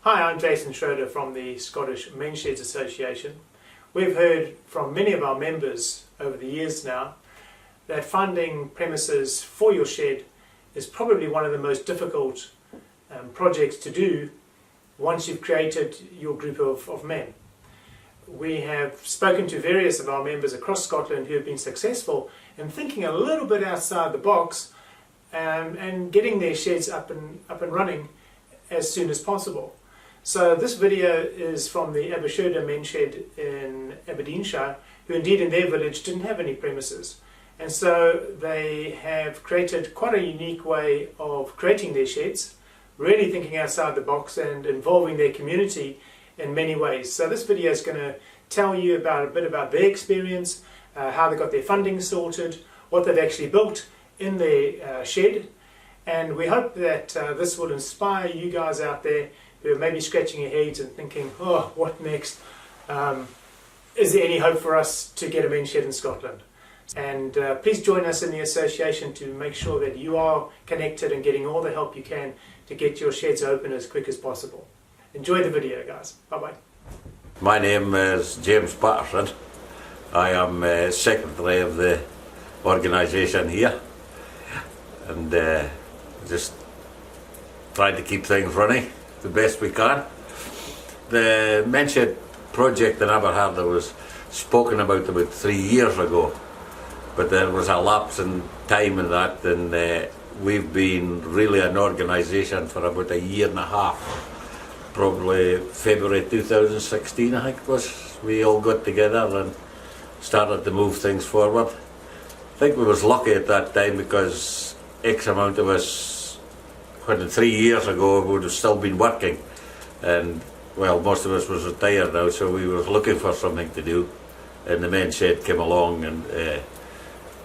Hi, I'm Jason Schroeder from the Scottish Men Sheds Association. We've heard from many of our members over the years now that finding premises for your shed is probably one of the most difficult projects to do once you've created your group of men. We have spoken to various of our members across Scotland who have been successful in thinking a little bit outside the box and getting their sheds up and running as soon as possible. So this video is from the Aberchirder men shed in Aberdeenshire, who indeed in their village didn't have any premises. And so they have created quite a unique way of creating their sheds, really thinking outside the box and involving their community in many ways. So this video is going to tell you a bit about their experience, how they got their funding sorted, what they've actually built in their shed. And we hope that this will inspire you guys out there who are maybe scratching your heads and thinking, oh, what next? Is there any hope for us to get a men's shed in Scotland? And please join us in the association to make sure that you are connected and getting all the help you can to get your sheds open as quick as possible. Enjoy the video, guys. Bye-bye. My name is James Patterson. I am secretary of the organisation here, and just trying to keep things running the best we can. The men's shed project in Aberchirder was spoken about 3 years ago, but there was a lapse in time in that, and we've been really an organisation for about a year and a half. Probably February 2016 I think it was, we all got together and started to move things forward. I think we was lucky at that time because X amount of us, when 3 years ago, would have still been working, and well, most of us was retired now, so we were looking for something to do, and the men's shed came along, and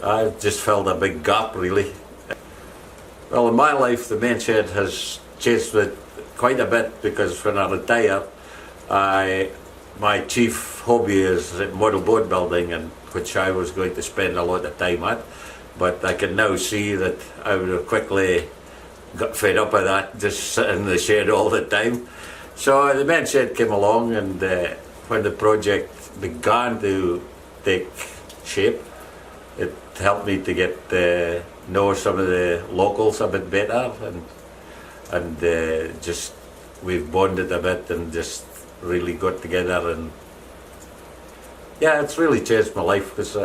I just felt a big gap really. Well, in my life the men's shed has changed it quite a bit, because when I retired, my chief hobby is model boat building, and which I was going to spend a lot of time at, but I can now see that I would have quickly got fed up of that, just sitting in the shed all the time. So the men's shed came along, and when the project began to take shape, it helped me to get know some of the locals a bit better, and just we've bonded a bit and just really got together, and yeah, it's really changed my life, because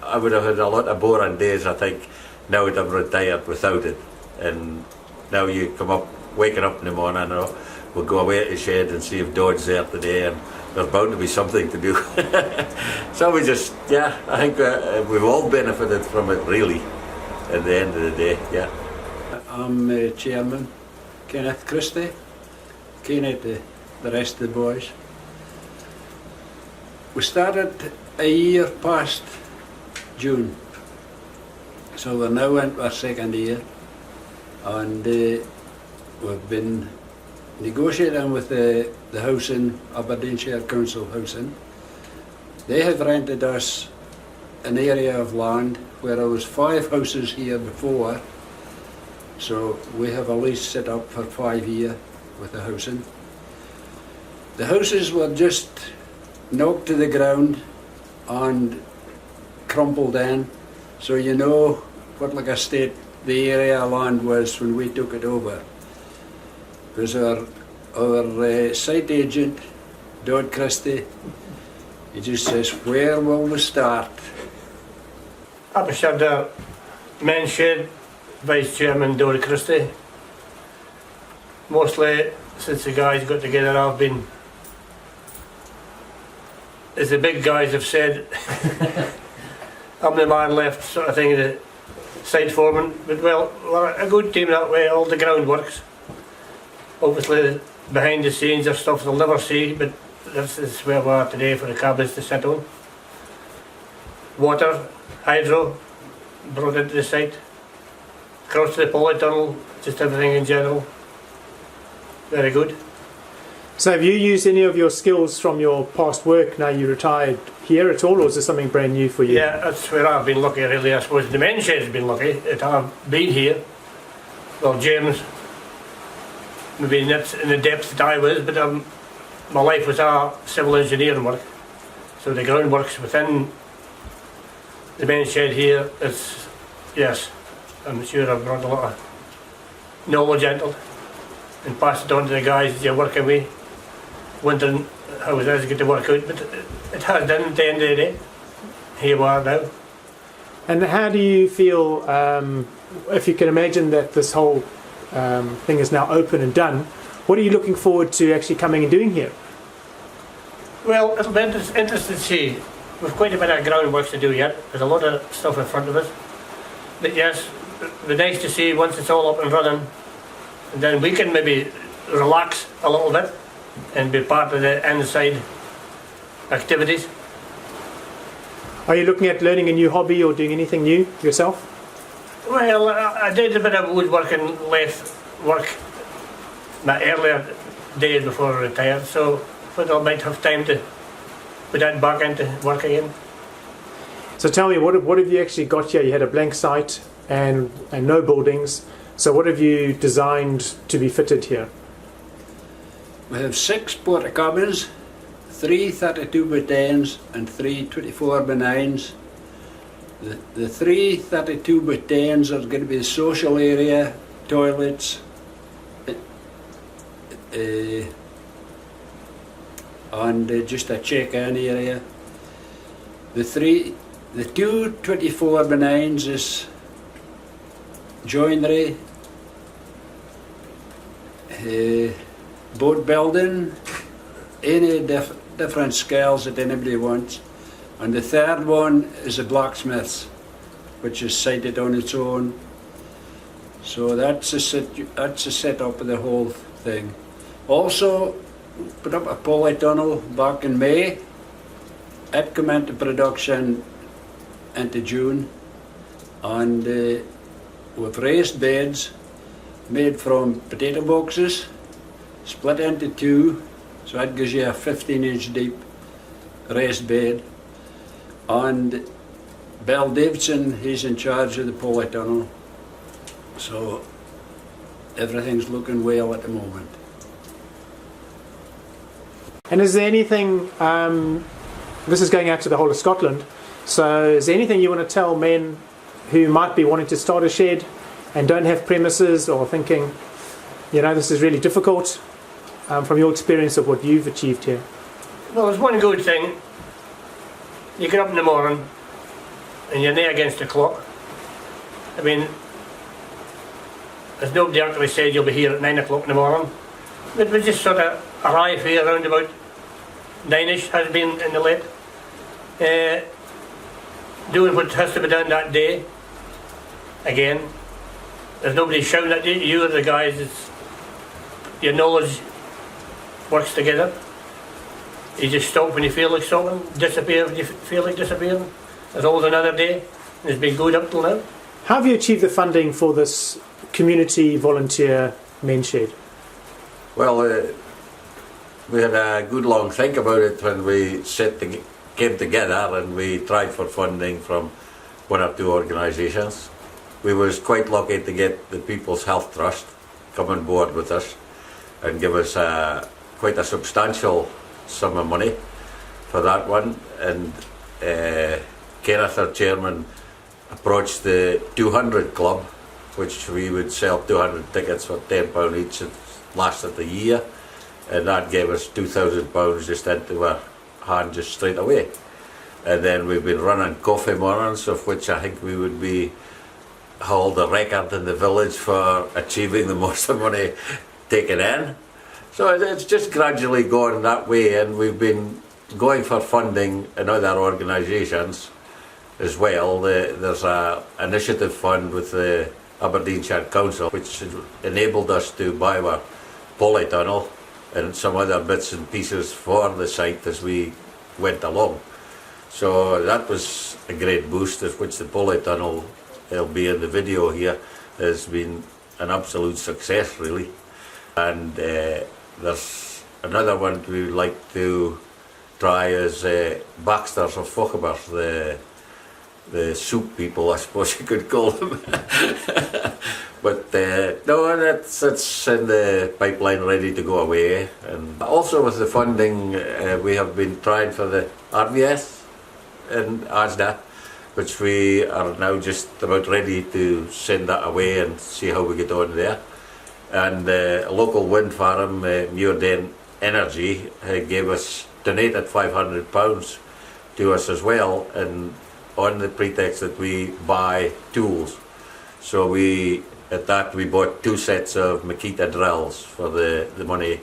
I would have had a lot of boring days, I think, now that I'm retired, without it. And now you come up, waking up in the morning, we'll go away at the shed and see if Dod's there today, and there's bound to be something to do. So we just, yeah, I think we've all benefited from it really, at the end of the day, yeah. I'm Chairman Kenneth Christie, Kenneth, the rest of the boys. We started a year past June, so we're now into our second year, and we've been negotiating with the housing, Aberdeenshire Council Housing. They have rented us an area of land where there was 5 houses here before, so we have a lease set up for 5 years with the housing. The houses were just knocked to the ground and crumpled in, so you know what like a state the area of land was when we took it over. Because our site agent, Kenneth Christie, he just says, where will we start? Aberchirder men's shed, Vice Chairman Kenneth Christie. Mostly since the guys got together, I've been, as the big guys have said, I'm the man left sort of thing, the site foreman. But well, we're a good team that way, all the groundworks. Obviously behind the scenes there's stuff they'll never see, but this is where we are today for the cabins to sit on. Water, hydro, brought into the site. Across to the Polytunnel, just everything in general. Very good. So have you used any of your skills from your past work now you retired here at all, or is this something brand new for you? Yeah, that's where I've been lucky really. I suppose the men's shed's been lucky that I've been here. Well, James maybe not in the depth that I was, but my life was all civil engineering work. So the groundworks within the main shed here, it's, yes, I'm sure I've brought a lot of knowledge into it and passed it on to the guys that you're working with, wondering how it is to get to work out, but it has done at the end of the day. Here we are now. And how do you feel, if you can imagine that this whole thing is now open and done, what are you looking forward to actually coming and doing here? Well, it'll be interesting to see. We've quite a bit of groundwork to do yet. There's a lot of stuff in front of us. But yes, it'll be nice to see once it's all up and running, and then we can maybe relax a little bit and be part of the inside activities. Are you looking at learning a new hobby or doing anything new yourself? Well, I did a bit of woodworking, lathe work my earlier days before I retired, so I thought I might have time to put that back into work again. So tell me, what have you actually got here? You had a blank site and no buildings. So what have you designed to be fitted here? We have 6 porta cabins, 3 32 by 10s and 3 24 by 9s. The 3 32 by 10s are going to be the social area, toilets, and just a check-in area. The 2 24 by 9s is joinery, boat building, any different scales that anybody wants. And the third one is a blacksmith's, which is sited on its own. So that's a setup of the whole thing. Also, put up a polytunnel back in May. It came into production into June, and with raised beds made from potato boxes, split into 2, so that gives you a 15-inch deep raised bed. And Bill Davidson, he's in charge of the polytunnel, so everything's looking well at the moment. And is there anything, this is going out to the whole of Scotland, so is there anything you want to tell men who might be wanting to start a shed and don't have premises, or thinking, you know, this is really difficult, from your experience of what you've achieved here? Well, there's one good thing. You get up in the morning and you're there against the clock. I mean, there's nobody actually said you'll be here at 9 o'clock in the morning. But we just sort of arrive here around about 9ish, has been in the late. Doing what has to be done that day. Again, there's nobody shouting at you. You are the guys, your knowledge works together. You just stop when you feel like stopping, disappear when you feel like disappearing. There's always another day, and it's been good up till now. How have you achieved the funding for this community volunteer men's shed? Well, we had a good long think about it when we came together, and we tried for funding from 1 or 2 organisations. We was quite lucky to get the People's Health Trust come on board with us and give us quite a substantial sum of money for that one. And Kenneth, our chairman, approached the 200 Club, which we would sell 200 tickets for £10 each. It lasted a year, and that gave us £2,000 just into our hand just straight away. And then we've been running coffee mornings, of which I think we would hold the record in the village for achieving the most money taken in. So it's just gradually going that way, and we've been going for funding in other organisations as well. There's an initiative fund with the Aberdeenshire Council, which enabled us to buy our polytunnel and some other bits and pieces for the site as we went along. So that was a great boost, of which the polytunnel, it'll be in the video here, has been an absolute success really. And there's another one we would like to try is Baxters of Fochabers, the soup people, I suppose you could call them. But no, that's in the pipeline, ready to go away. And also with the funding, we have been trying for the RVS in ASDA, which we are now just about ready to send that away and see how we get on there. And a local wind farm, Muirden Energy, donated £500 to us as well, and on the pretext that we buy tools. So we bought 2 sets of Makita drills for the money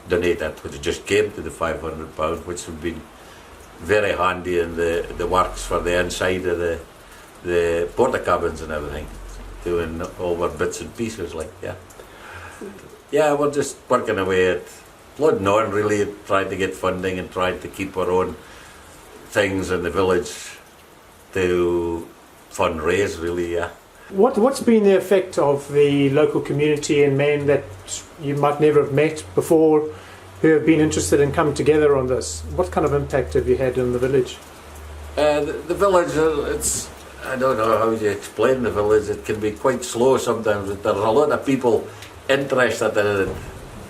donated, which just came to the £500, which would be very handy in the works for the inside of the porta cabins and everything, doing over bits and pieces like yeah, we're just working away at plodding on, really trying to get funding and trying to keep our own things in the village to fundraise, really, yeah. What's been the effect of the local community and men that you might never have met before who have been interested in coming together on this? What kind of impact have you had in the village? The village, I don't know how you explain the village. It can be quite slow sometimes. There's a lot of people interested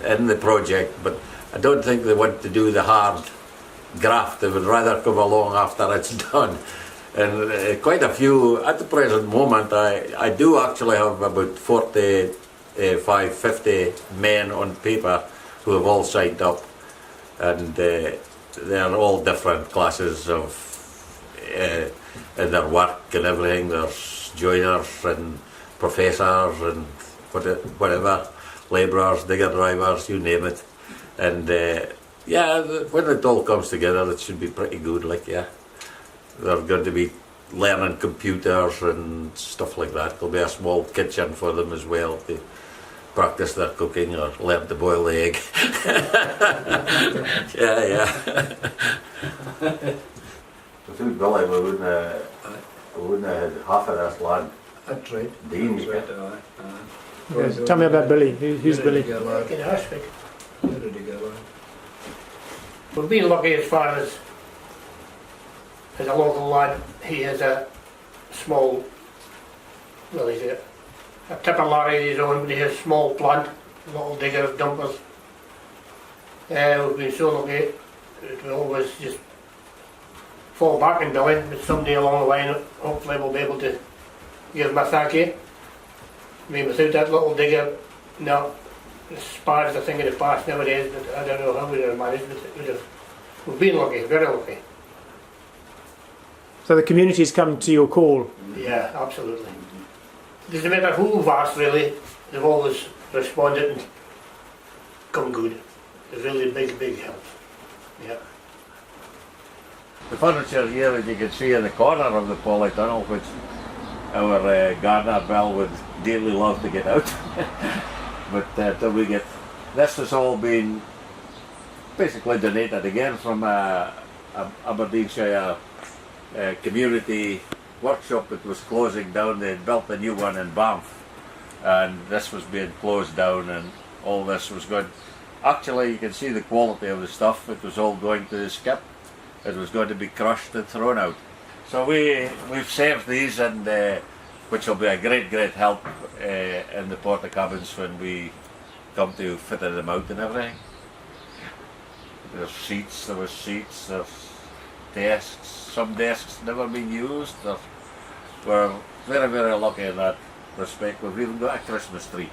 in the project, but I don't think they want to do the hard graft. They would rather come along after it's done. And quite a few, at the present moment, I do actually have about 50 men on paper who have all signed up, and they're all different classes of in their work and everything. There's joiners and professors and whatever, labourers, digger drivers, you name it. And when it all comes together, it should be pretty good, like, yeah. They're going to be learning computers and stuff like that. There'll be a small kitchen for them as well to practice their cooking or learn to boil the egg. yeah. Without Billy, we wouldn't have had half of this land. That's right. Dean, Okay, tell me about Billy. Who's Billy? We've been lucky as far as a local lad. He has a small, well, he's a tipper lorry of his own, but he has a small plant, little digger of dumpers. We've been so lucky that we always just fall back in Billy, but someday along the line hopefully we'll be able to give him a thank you. I mean, without that little digger, no, as far as I think of the past nowadays, but I don't know how we'd have managed, but we've been lucky, very lucky. So the community's come to your call? Yeah, absolutely. Doesn't matter who we've asked, really, they've always responded and come good. It's really big help. Yeah. The furniture here that you can see in the corner of the Polytunnel, which our gardener Bell would dearly love to get out. But till we get, this has all been basically donated again from Aberdeenshire community workshop that was closing down. They had built a new one in Banff, and this was being closed down, and all this was going. Actually, you can see the quality of the stuff. It was all going to the skip. It was going to be crushed and thrown out. So we've saved these, and which will be a great help in the porta cabins when we come to fitting them out and everything. There was seats, there's desks. Some desks never been used. We're very lucky in that respect. We've even got a Christmas tree.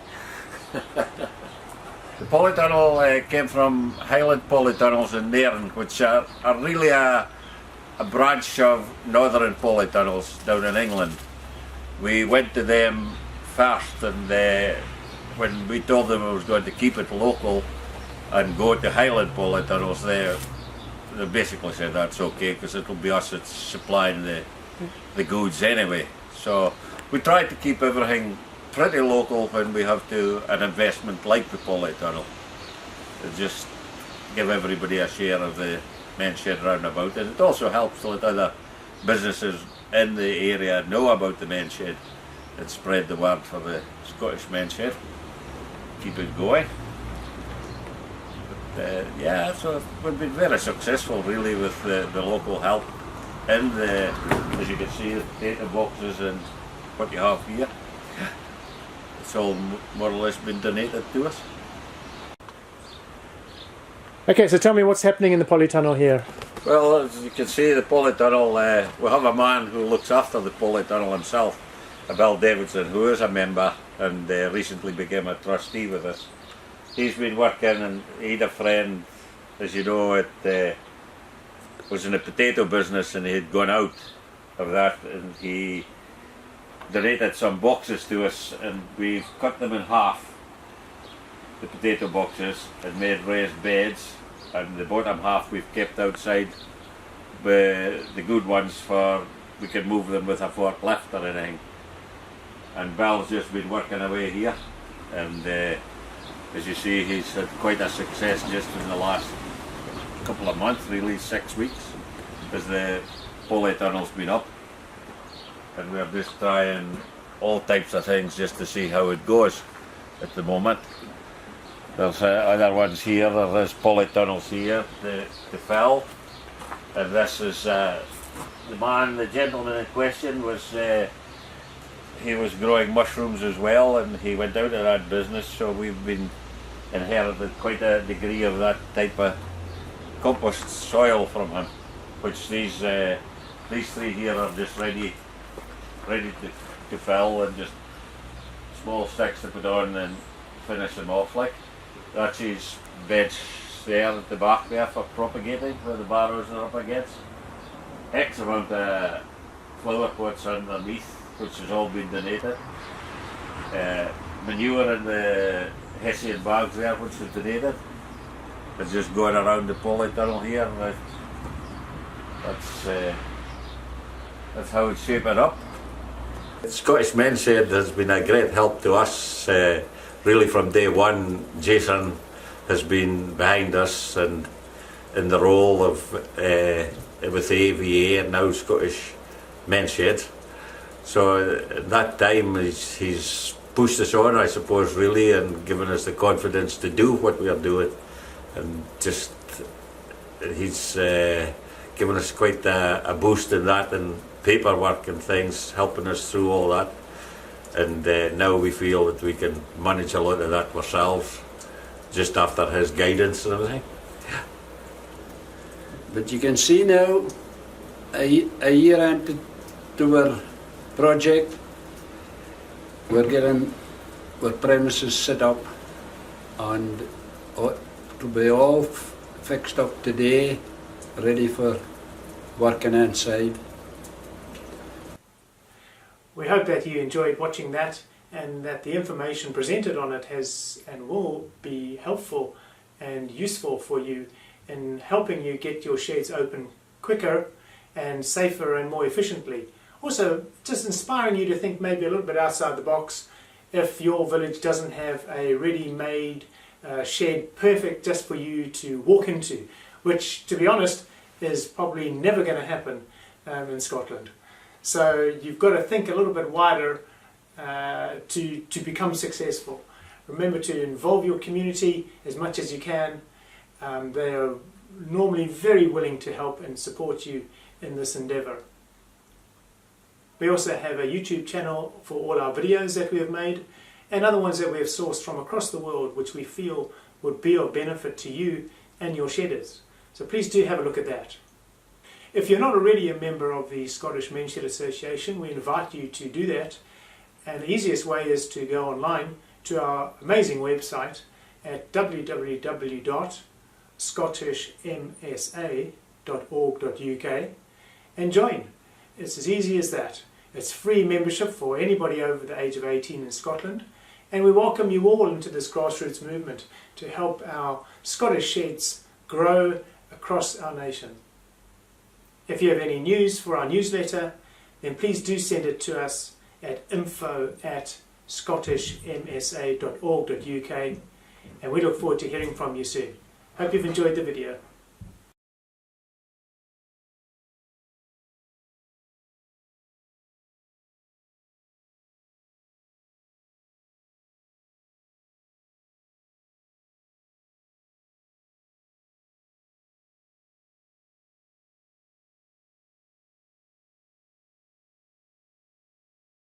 The Polytunnel came from Highland Polytunnels in Nairn, which are really a branch of Northern Polytunnels down in England. We went to them first, and when we told them I was going to keep it local and go to Highland Polytunnels, they basically said that's okay, because it'll be us that's supplying the goods anyway. So we tried to keep everything pretty local when we have an investment like the Polytunnel. Just give everybody a share of the men's shed roundabout, and it also helps to let other businesses in the area know about the men's shed and spread the word for the Scottish men's shed. Keep it going. But, yeah, so we've been very successful really with the local help in as you can see, the data boxes and what you have here. it's all more or less been donated to us. Okay, so tell me what's happening in the Polytunnel here. Well, as you can see, the Polytunnel, we have a man who looks after the Polytunnel himself, Bill Davidson, who is a member and recently became a trustee with us. He's been working, and he had a friend, as you know, was in the potato business, and he had gone out of that, and he donated some boxes to us, and we've cut them in half, the potato boxes, and made raised beds, and the bottom half we've kept outside, the good ones for we can move them with a forklift or anything. And Bill's just been working away here, and as you see, he's had quite a success just in the last couple of months, really 6 weeks, as the Polytunnel's been up, and we're just trying all types of things just to see how it goes at the moment. There's other ones here, there's polytunnels here to fill, and this is the gentleman in question was he was growing mushrooms as well, and he went out of that business, so we've been inherited quite a degree of that type of compost soil from him, which these three here are just ready to fill, and just small sticks to put on and finish them off like. That's his beds there at the back there for propagating, where the barrows are up against. X amount of flower pots underneath, which has all been donated. Manure in the Hessian bags there, which was donated. It's just going around the Polytunnel here. That's how it's shaping up. The Scottish Men's Shed has been a great help to us. Really from day one, Jason has been behind us and in the role of with the AVA and now Scottish Men's Shed. So at that time he's pushed us on, I suppose, really, and given us the confidence to do what we are doing, and just he's given us quite a boost in that, and paperwork and things, helping us through all that. And now we feel that we can manage a lot of that ourselves, just after his guidance and everything. But you can see now, a year into our project, we're getting our premises set up and to be all fixed up today, ready for working inside. We hope that you enjoyed watching that, and that the information presented on it has and will be helpful and useful for you in helping you get your sheds open quicker and safer and more efficiently. Also, just inspiring you to think maybe a little bit outside the box. If your village doesn't have a ready-made shed perfect just for you to walk into, which, to be honest, is probably never going to happen in Scotland. So you've got to think a little bit wider to become successful. Remember to involve your community as much as you can. They are normally very willing to help and support you in this endeavour. We also have a YouTube channel for all our videos that we have made, and other ones that we have sourced from across the world, which we feel would be of benefit to you and your shedders. So please do have a look at that. If you're not already a member of the Scottish Men's Shed Association, we invite you to do that. And the easiest way is to go online to our amazing website at www.scottishmsa.org.uk and join. It's as easy as that. It's free membership for anybody over the age of 18 in Scotland, and we welcome you all into this grassroots movement to help our Scottish sheds grow across our nation. If you have any news for our newsletter, then please do send it to us at info@scottishmsa.org.uk, and we look forward to hearing from you soon. Hope you've enjoyed the video.